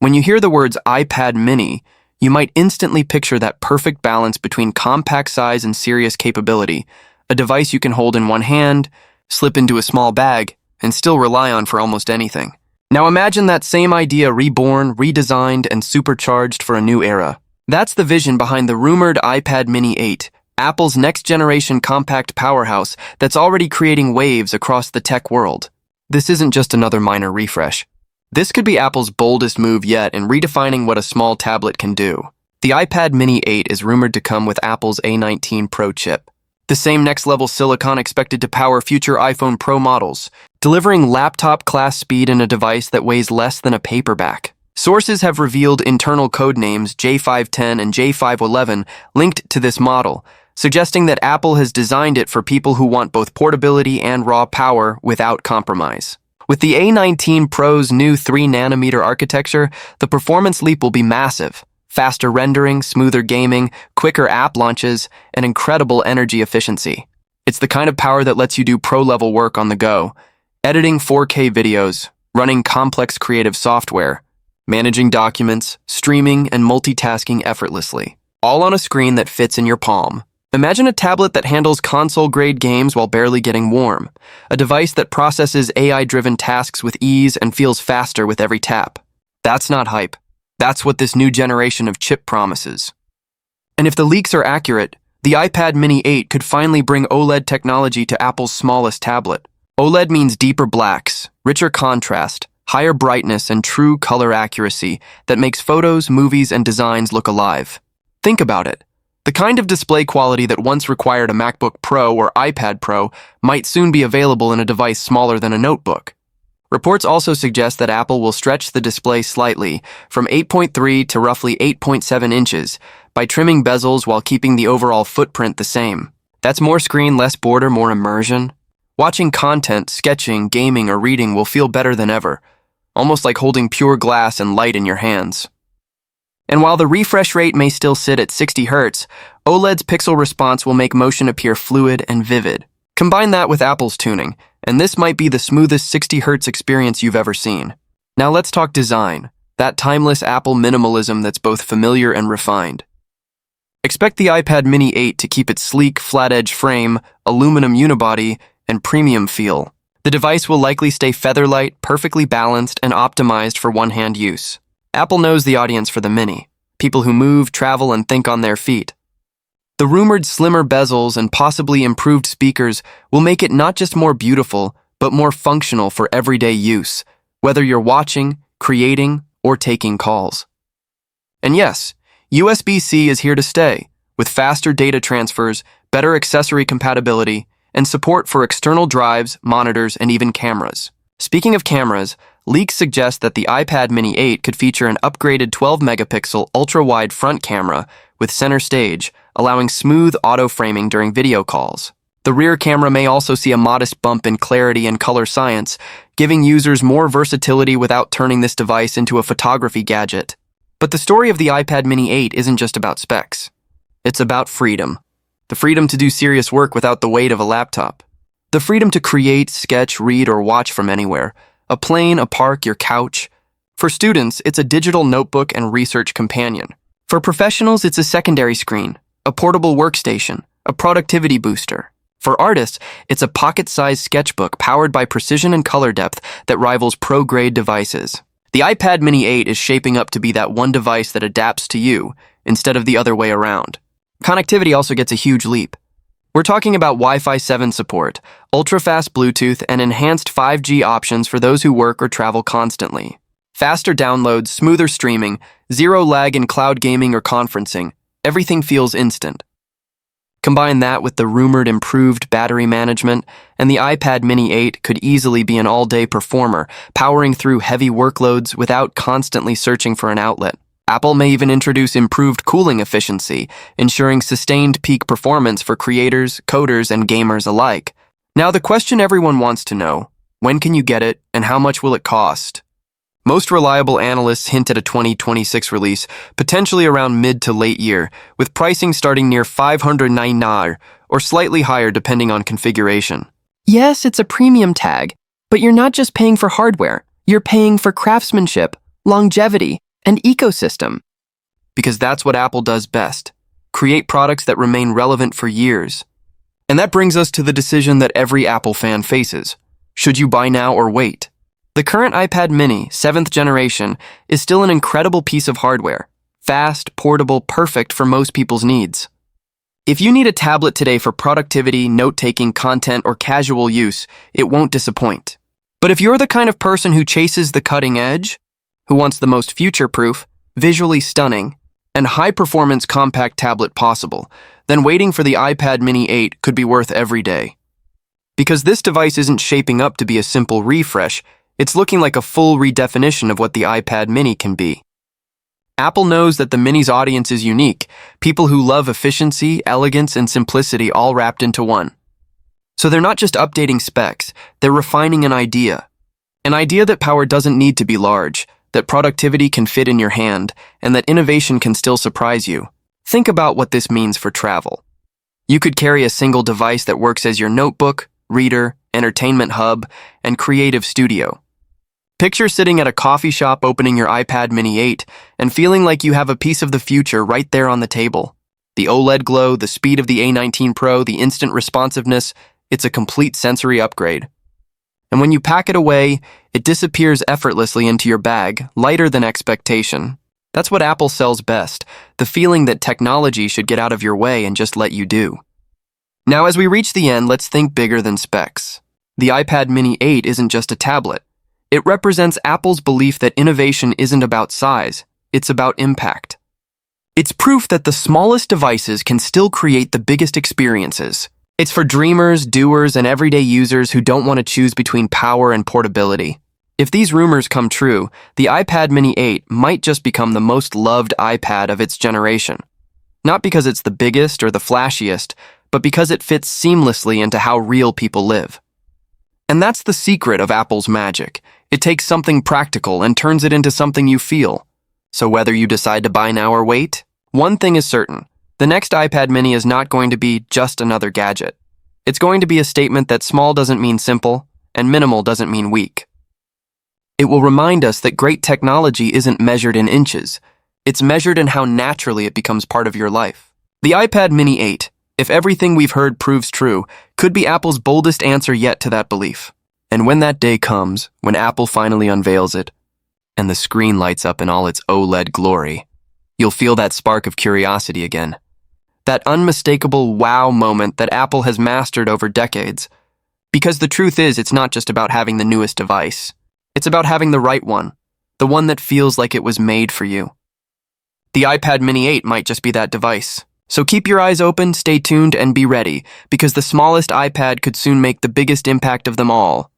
When you hear the words iPad mini, you might instantly picture that perfect balance between compact size and serious capability, a device you can hold in one hand, slip into a small bag, and still rely on for almost anything. Now imagine that same idea reborn, redesigned, and supercharged for a new era. That's the vision behind the rumored iPad mini 8, Apple's next-generation compact powerhouse that's already creating waves across the tech world. This isn't just another minor refresh. This could be Apple's boldest move yet in redefining what a small tablet can do. The iPad mini 8 is rumored to come with Apple's A19 Pro chip, the same next-level silicon expected to power future iPhone Pro models, delivering laptop-class speed in a device that weighs less than a paperback. Sources have revealed internal code names J510 and J511 linked to this model, suggesting that Apple has designed it for people who want both portability and raw power without compromise. With the A19 Pro's new 3nm architecture, the performance leap will be massive. Faster rendering, smoother gaming, quicker app launches, and incredible energy efficiency. It's the kind of power that lets you do pro-level work on the go, editing 4K videos, running complex creative software, managing documents, streaming, and multitasking effortlessly, all on a screen that fits in your palm. Imagine a tablet that handles console-grade games while barely getting warm, a device that processes AI-driven tasks with ease and feels faster with every tap. That's not hype. That's what this new generation of chip promises. And if the leaks are accurate, the iPad mini 8 could finally bring OLED technology to Apple's smallest tablet. OLED means deeper blacks, richer contrast, higher brightness, and true color accuracy that makes photos, movies, and designs look alive. Think about it. The kind of display quality that once required a MacBook Pro or iPad Pro might soon be available in a device smaller than a notebook. Reports also suggest that Apple will stretch the display slightly, from 8.3 to roughly 8.7 inches, by trimming bezels while keeping the overall footprint the same. That's more screen, less border, more immersion. Watching content, sketching, gaming, or reading will feel better than ever, almost like holding pure glass and light in your hands. And while the refresh rate may still sit at 60 Hz, OLED's pixel response will make motion appear fluid and vivid. Combine that with Apple's tuning, and this might be the smoothest 60 Hz experience you've ever seen. Now let's talk design, that timeless Apple minimalism that's both familiar and refined. Expect the iPad mini 8 to keep its sleek, flat-edge frame, aluminum unibody, and premium feel. The device will likely stay featherlight, perfectly balanced, and optimized for one-hand use. Apple knows the audience for the mini, people who move, travel, and think on their feet. The rumored slimmer bezels and possibly improved speakers will make it not just more beautiful, but more functional for everyday use, whether you're watching, creating, or taking calls. And yes, USB-C is here to stay, with faster data transfers, better accessory compatibility, and support for external drives, monitors, and even cameras. Speaking of cameras, leaks suggest that the iPad mini 8 could feature an upgraded 12-megapixel ultra-wide front camera with center stage, allowing smooth auto-framing during video calls. The rear camera may also see a modest bump in clarity and color science, giving users more versatility without turning this device into a photography gadget. But the story of the iPad mini 8 isn't just about specs. It's about freedom. The freedom to do serious work without the weight of a laptop. The freedom to create, sketch, read, or watch from anywhere. A plane, a park, your couch. For students, it's a digital notebook and research companion. For professionals, it's a secondary screen, a portable workstation, a productivity booster. For artists, it's a pocket-sized sketchbook powered by precision and color depth that rivals pro-grade devices. The iPad mini 8 is shaping up to be that one device that adapts to you, instead of the other way around. Connectivity also gets a huge leap. We're talking about Wi-Fi 7 support, ultra-fast Bluetooth, and enhanced 5G options for those who work or travel constantly. Faster downloads, smoother streaming, zero lag in cloud gaming or conferencing. Everything feels instant. Combine that with the rumored improved battery management, and the iPad mini 8 could easily be an all-day performer, powering through heavy workloads without constantly searching for an outlet. Apple may even introduce improved cooling efficiency, ensuring sustained peak performance for creators, coders, and gamers alike. Now, the question everyone wants to know, when can you get it, and how much will it cost? Most reliable analysts hint at a 2026 release, potentially around mid to late year, with pricing starting near $599 or slightly higher depending on configuration. Yes, it's a premium tag, but you're not just paying for hardware, you're paying for craftsmanship, longevity, And ecosystem, because that's what Apple does best. Create products that remain relevant for years. And that brings us to the decision that every Apple fan faces. Should you buy now or wait? The current iPad mini, 7th generation, is still an incredible piece of hardware. Fast, portable, perfect for most people's needs. If you need a tablet today for productivity, note-taking, content, or casual use, it won't disappoint. But if you're the kind of person who chases the cutting edge, who wants the most future-proof, visually stunning, and high-performance compact tablet possible, then waiting for the iPad mini 8 could be worth every day. Because this device isn't shaping up to be a simple refresh, it's looking like a full redefinition of what the iPad mini can be. Apple knows that the mini's audience is unique, people who love efficiency, elegance, and simplicity all wrapped into one. So they're not just updating specs, they're refining an idea. An idea that power doesn't need to be large, that productivity can fit in your hand, and that innovation can still surprise you. Think about what this means for travel. You could carry a single device that works as your notebook, reader, entertainment hub, and creative studio. Picture sitting at a coffee shop opening your iPad mini 8 and feeling like you have a piece of the future right there on the table. The OLED glow, the speed of the A19 Pro, the instant responsiveness, it's a complete sensory upgrade. And when you pack it away, it disappears effortlessly into your bag, lighter than expectation. That's what Apple sells best, the feeling that technology should get out of your way and just let you do. Now, as we reach the end, let's think bigger than specs. The iPad mini 8 isn't just a tablet. It represents Apple's belief that innovation isn't about size, it's about impact. It's proof that the smallest devices can still create the biggest experiences. It's for dreamers, doers, and everyday users who don't want to choose between power and portability. If these rumors come true, the iPad mini 8 might just become the most loved iPad of its generation. Not because it's the biggest or the flashiest, but because it fits seamlessly into how real people live. And that's the secret of Apple's magic. It takes something practical and turns it into something you feel. So whether you decide to buy now or wait, one thing is certain. The next iPad mini is not going to be just another gadget. It's going to be a statement that small doesn't mean simple, and minimal doesn't mean weak. It will remind us that great technology isn't measured in inches. It's measured in how naturally it becomes part of your life. The iPad mini 8, if everything we've heard proves true, could be Apple's boldest answer yet to that belief. And when that day comes, when Apple finally unveils it, and the screen lights up in all its OLED glory, you'll feel that spark of curiosity again. That unmistakable wow moment that Apple has mastered over decades. Because the truth is, it's not just about having the newest device. It's about having the right one, the one that feels like it was made for you. The iPad mini 8 might just be that device. So keep your eyes open, stay tuned, and be ready, because the smallest iPad could soon make the biggest impact of them all.